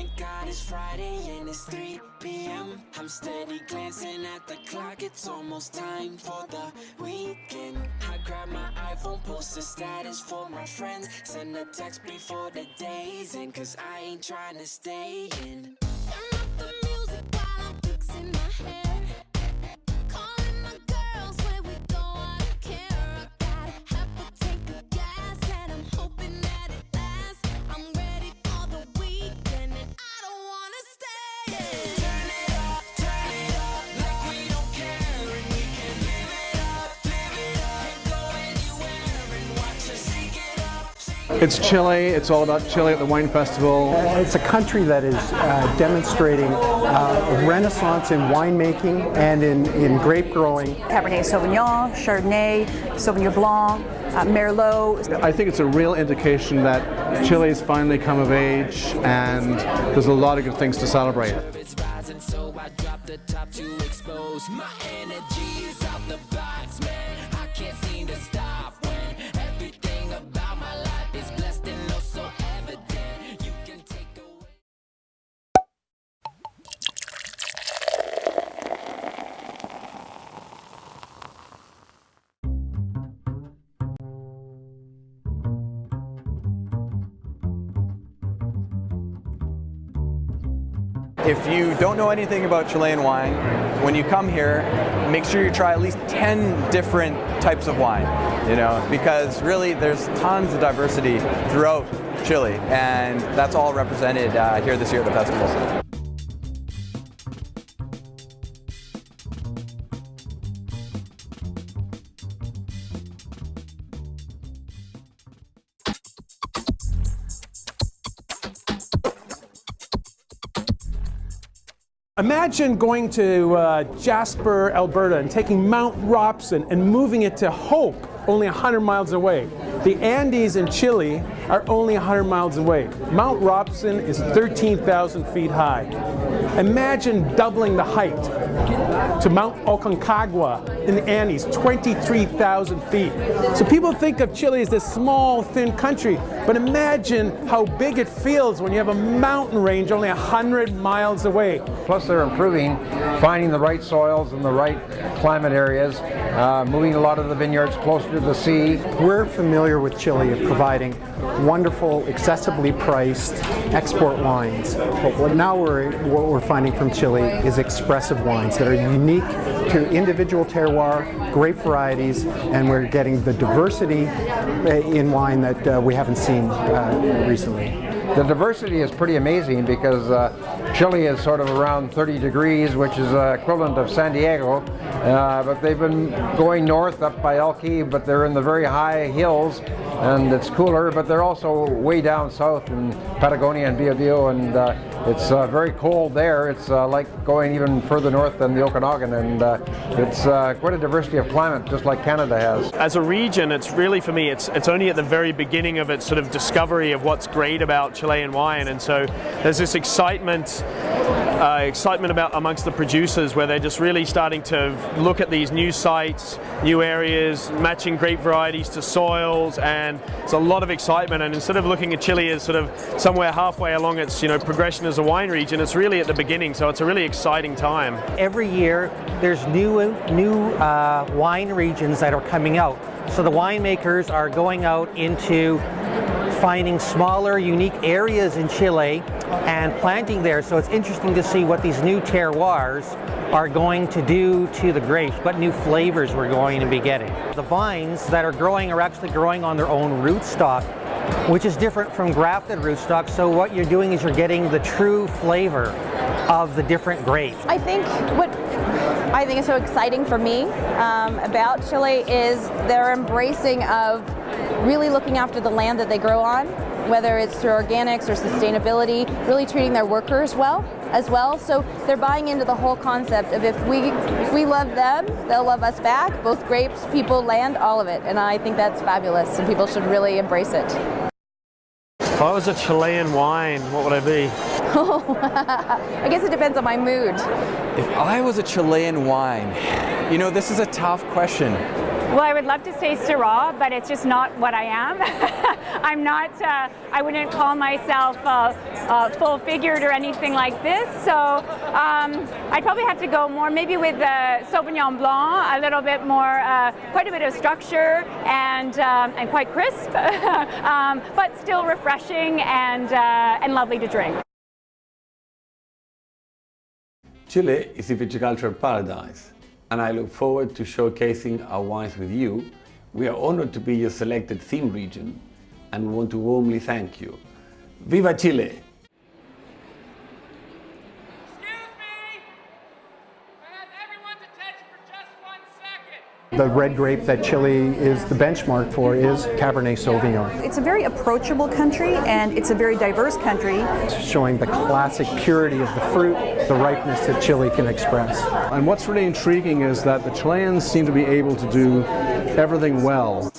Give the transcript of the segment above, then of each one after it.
Thank God it's Friday and it's 3 p.m. I'm steady glancing at the clock, it's almost time for the weekend. I grab my iPhone, post a status for my friends, send a text before the day's end, cause I ain't trying to stay in. Turn up the music while I'm fixing my hair. Calling my girls, where we go, I don't care. I got half a tank of gas and I'm hoping that it lasts. I'm ready for the weekend and I don't wanna stay. Turn it up like we don't care, and we can live it up, and go anywhere and watch us shake it up. It's Chile. It's all about Chile at the wine festival. It's a country that is demonstrating a renaissance in winemaking and in grape growing. Cabernet Sauvignon, Chardonnay, Sauvignon Blanc, Merlot. I think it's a real indication that Chile's finally come of age and there's a lot of good things to celebrate. It's rising, so I drop the top to expose. My energy is out the box, man. I can't seem to stop when everything about my life is blessed and oh so evident. You can take away. If you don't know anything about Chilean wine, when you come here, make sure you try at least 10 different types of wine, because really there's tons of diversity throughout Chile, and that's all represented here this year at the festival. Imagine going to Jasper, Alberta, and taking Mount Robson and moving it to Hope, only 100 miles away. The Andes in Chile are only 100 miles away. Mount Robson is 13,000 feet high. Imagine doubling the height to Mount Aconcagua in the Andes, 23,000 feet. So people think of Chile as this small, thin country, but imagine how big it feels when you have a mountain range only 100 miles away. Plus they're improving, finding the right soils and the right climate areas, moving a lot of the vineyards closer to the sea. We're familiar with Chile of providing wonderful, accessibly priced export wines. But what we're finding from Chile is expressive wines that are unique to individual terroir, grape varieties, and we're getting the diversity in wine that we haven't seen recently. The diversity is pretty amazing because Chile is sort of around 30 degrees, which is equivalent of San Diego, but they've been going north up by Elqui, but they're in the very high hills and it's cooler, but they're also way down south in Patagonia and Biobío, and it's very cold there. It's like going even further north than the Okanagan, and it's quite a diversity of climate, just like Canada has. As a region, it's really, for me, it's only at the very beginning of its sort of discovery of what's great about Chilean wine, and so there's this excitement about amongst the producers where they're just really starting to look at these new sites, new areas, matching grape varieties to soils, and it's a lot of excitement. And instead of looking at Chile as sort of somewhere halfway along its progression as a wine region, it's really at the beginning, so it's a really exciting time. Every year there's new wine regions that are coming out. So the winemakers are going out into finding smaller, unique areas in Chile and planting there. So it's interesting to see what these new terroirs are going to do to the grapes, what new flavors we're going to be getting. The vines that are growing are actually growing on their own rootstock, which is different from grafted rootstock. So what you're doing is you're getting the true flavor of the different grapes. I think what I think is so exciting for me about Chile is their embracing of really looking after the land that they grow on, whether it's through organics or sustainability, really treating their workers well as well. So they're buying into the whole concept of if we love them, they'll love us back, both grapes, people, land, all of it. And I think that's fabulous, and people should really embrace it. If I was a Chilean wine, what would I be? I guess it depends on my mood. If I was a Chilean wine, this is a tough question. Well, I would love to say Syrah, but it's just not what I am. I'm not, I wouldn't call myself full-figured or anything like this, so I'd probably have to go more maybe with Sauvignon Blanc, a little bit more, quite a bit of structure and quite crisp, but still refreshing and lovely to drink. Chile is a viticultural paradise, and I look forward to showcasing our wines with you. We are honored to be your selected theme region and want to warmly thank you. Viva Chile! The red grape that Chile is the benchmark for is Cabernet Sauvignon. It's a very approachable country and it's a very diverse country. It's showing the classic purity of the fruit, the ripeness that Chile can express. And what's really intriguing is that the Chileans seem to be able to do everything well.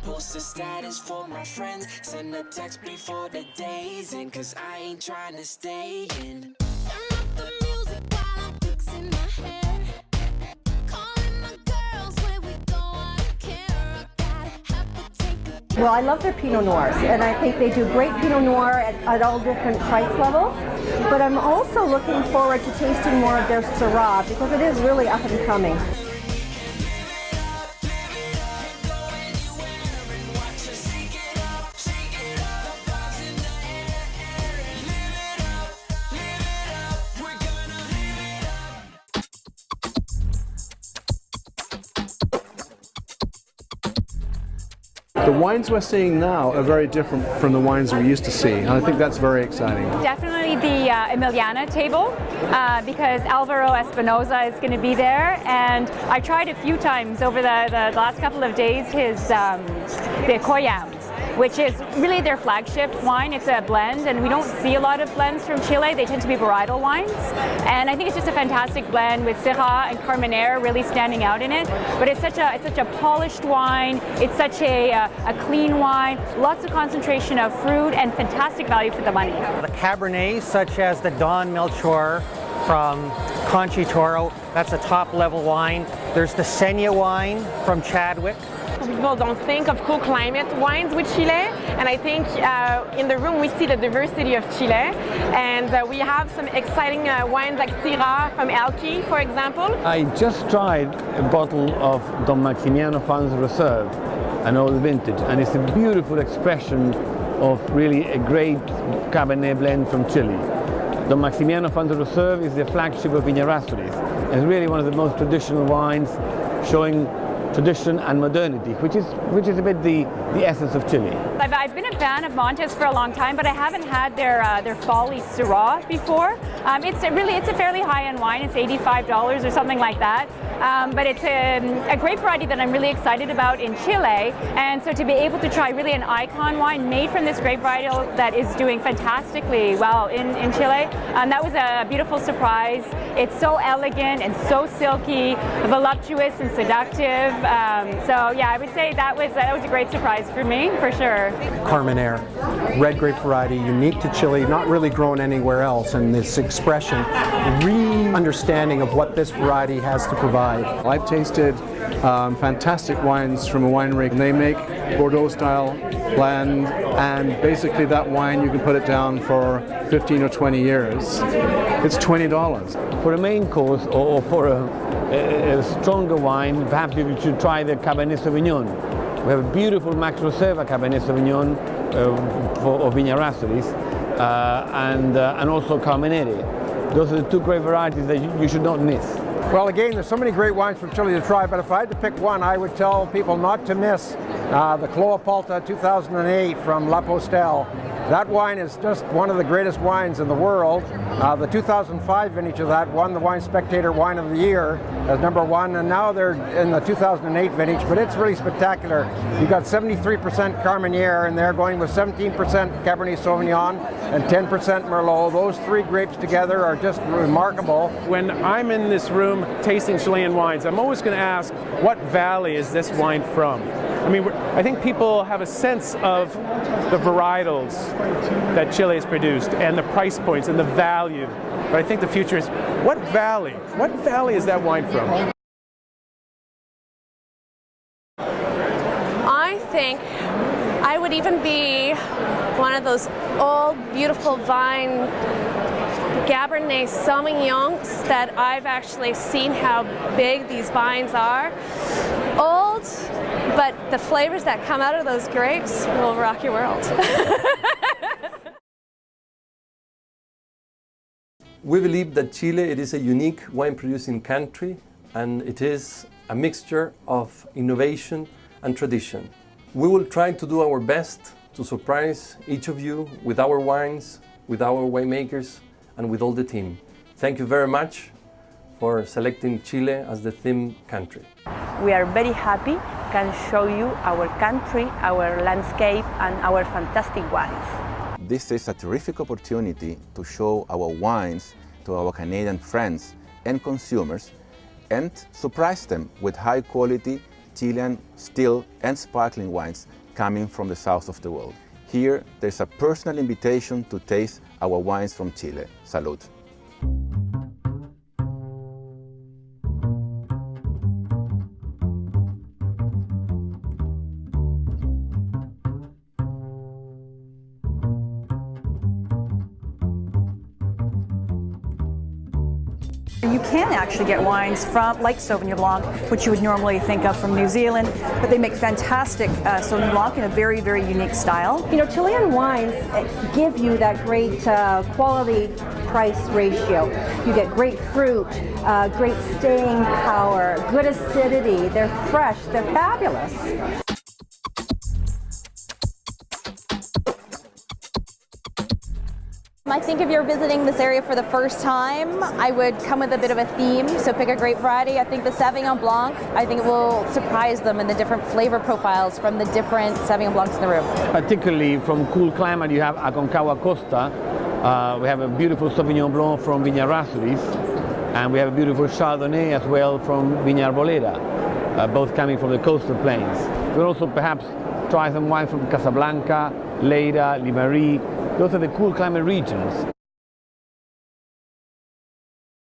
Post a status for my friends, send a text before the day's in, cause I ain't trying to stay in. Turn up the music while I'm fixing my hair, calling my girls where we go, I don't care, I gotta have to take a... Well, I love their Pinot Noirs, and I think they do great Pinot Noir at all different price levels, but I'm also looking forward to tasting more of their Syrah, because it is really up and coming. The wines we're seeing now are very different from the wines we used to see, and I think that's very exciting. Definitely the Emiliana table, because Alvaro Espinosa is going to be there, and I tried a few times over the last couple of days his the Coyam, which is really their flagship wine. It's a blend, and we don't see a lot of blends from Chile. They tend to be varietal wines, and I think it's just a fantastic blend with Syrah and Carmenere really standing out in it. But it's such a polished wine. It's such a clean wine. Lots of concentration of fruit and fantastic value for the money. The Cabernets, such as the Don Melchor from Conchitoro, that's a top-level wine. There's the Senya wine from Chadwick. People don't think of cool climate wines with Chile, and I think in the room we see the diversity of Chile, and we have some exciting wines like Syrah from Elqui, for example. I just tried a bottle of Don Maximiano Fans Reserve, an old vintage, and it's a beautiful expression of really a great Cabernet blend from Chile. Don Maximiano Fans Reserve is the flagship of Viñarastris, and it's really one of the most traditional wines, showing tradition and modernity, which is a bit the essence of Chile. I've been a fan of Montes for a long time, but I haven't had their Folly Syrah before. It's a fairly high-end wine. It's $85 or something like that. But it's a great variety that I'm really excited about in Chile, and so to be able to try really an icon wine made from this grape varietal that is doing fantastically well in Chile, that was a beautiful surprise. It's so elegant and so silky, voluptuous and seductive. So yeah, I would say that was a great surprise for me, for sure. Carmenere, red grape variety, unique to Chile, not really grown anywhere else, and this expression, real understanding of what this variety has to provide. I've tasted fantastic wines from a winery. They make Bordeaux-style blend, and basically that wine you can put it down for 15 or 20 years. It's $20. For a main course or for a stronger wine, perhaps you should try the Cabernet Sauvignon. We have a beautiful Max Reserva Cabernet Sauvignon of Viñarastris, and also Carmenere. Those are the two great varieties that you should not miss. Well, again, there's so many great wines from Chile to try, but if I had to pick one, I would tell people not to miss the Cloapalta 2008 from La Postel. That wine is just one of the greatest wines in the world. The 2005 vintage of that won the Wine Spectator Wine of the Year as #1, and now they're in the 2008 vintage, but it's really spectacular. You've got 73% Carmenere in there, going with 17% Cabernet Sauvignon and 10% Merlot. Those three grapes together are just remarkable. When I'm in this room tasting Chilean wines, I'm always going to ask, what valley is this wine from? I mean, I think people have a sense of the varietals that Chile has produced and the price points and the value. But I think the future is, what valley is that wine from? I think I would even be one of those old, beautiful vine Cabernet Sauvignons that I've actually seen how big these vines are. Old, but the flavors that come out of those grapes will rock your world. We believe that Chile, it is a unique wine producing country, and it is a mixture of innovation and tradition. We will try to do our best to surprise each of you with our wines, with our winemakers, and with all the team. Thank you very much for selecting Chile as the theme country. We are very happy can show you our country, our landscape, and our fantastic wines. This is a terrific opportunity to show our wines to our Canadian friends and consumers and surprise them with high quality Chilean still and sparkling wines coming from the south of the world. Here, there's a personal invitation to taste our wines from Chile. Salud. You can actually get wines from, like Sauvignon Blanc, which you would normally think of from New Zealand, but they make fantastic Sauvignon Blanc in a very, very unique style. You know, Chilean wines give you that great quality-price ratio. You get great fruit, great staying power, good acidity, they're fresh, they're fabulous. I think if you're visiting this area for the first time, I would come with a bit of a theme, so pick a grape variety. I think the Sauvignon Blanc, I think it will surprise them in the different flavor profiles from the different Sauvignon Blancs in the room. Particularly from cool climate, you have Aconcagua Costa. We have a beautiful Sauvignon Blanc from Viña Errázuriz, and we have a beautiful Chardonnay as well from Viña Arboleda, both coming from the coastal plains. We'll also perhaps try some wine from Casablanca, Lleida, Limarí. Those are the cool climate regions.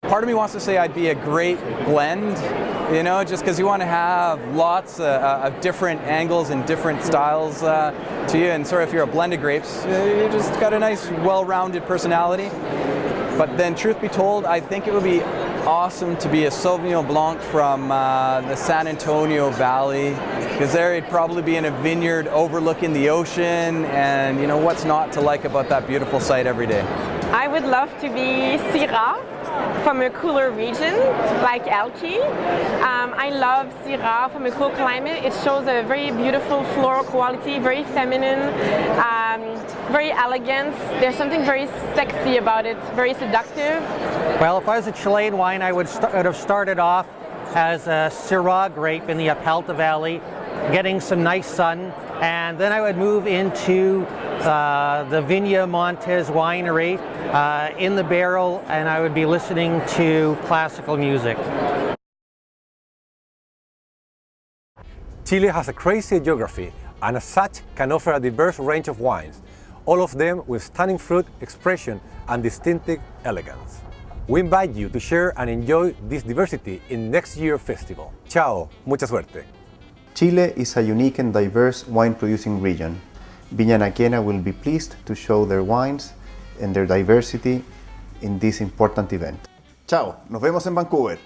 Part of me wants to say I'd be a great blend, you know, just because you want to have lots of different angles and different styles to you, and sort of if you're a blend of grapes, you just got a nice, well-rounded personality. But then, truth be told, I think it would be awesome to be a Sauvignon Blanc from the San Antonio Valley, because there you'd probably be in a vineyard overlooking the ocean, and you know, what's not to like about that beautiful sight every day? I would love to be Syrah from a cooler region like Elqui. I love Syrah from a cool climate. It shows a very beautiful floral quality, very feminine, very elegant. There's something very sexy about it, very seductive. Well, if I was a Chilean wine, I would have started off as a Syrah grape in the Apalta Valley, getting some nice sun, and then I would move into the Viña Montes winery in the barrel, and I would be listening to classical music. Chile has a crazy geography, and as such can offer a diverse range of wines, all of them with stunning fruit expression and distinctive elegance. We invite you to share and enjoy this diversity in next year's festival. Ciao, mucha suerte. Chile is a unique and diverse wine-producing region. Viña Anaquena will be pleased to show their wines and their diversity in this important event. Ciao, nos vemos en Vancouver.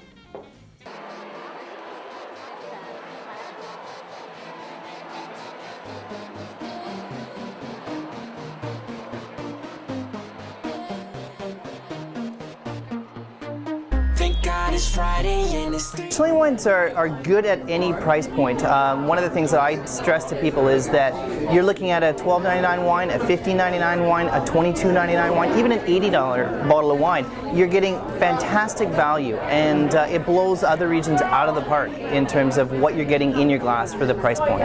Chilean wines are good at any price point. One of the things that I stress to people is that you're looking at a $12.99 wine, a $15.99 wine, a $22.99 wine, even an $80 bottle of wine. You're getting fantastic value, and it blows other regions out of the park in terms of what you're getting in your glass for the price point.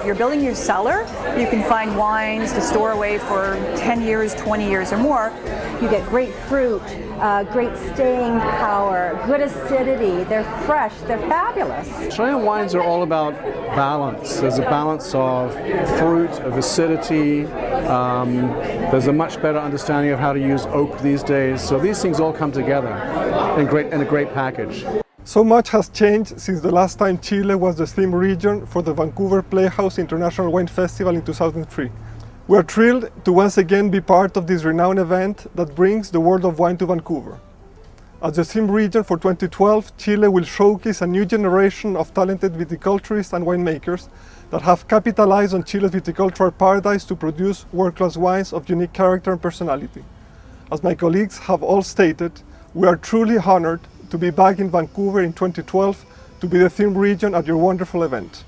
if you're building your cellar, you can find wines to store away for 10 years, 20 years or more. You get great fruit, great staying power, good acidity, they're fresh, they're fabulous. Chilean wines are all about balance. There's a balance of fruit, of acidity. There's a much better understanding of how to use oak these days. So these things all come together in a great package. So much has changed since the last time Chile was the theme region for the Vancouver Playhouse International Wine Festival in 2003. We are thrilled to once again be part of this renowned event that brings the world of wine to Vancouver. As the theme region for 2012, Chile will showcase a new generation of talented viticulturists and winemakers that have capitalized on Chile's viticultural paradise to produce world-class wines of unique character and personality. As my colleagues have all stated, we are truly honored to be back in Vancouver in 2012 to be the theme region at your wonderful event.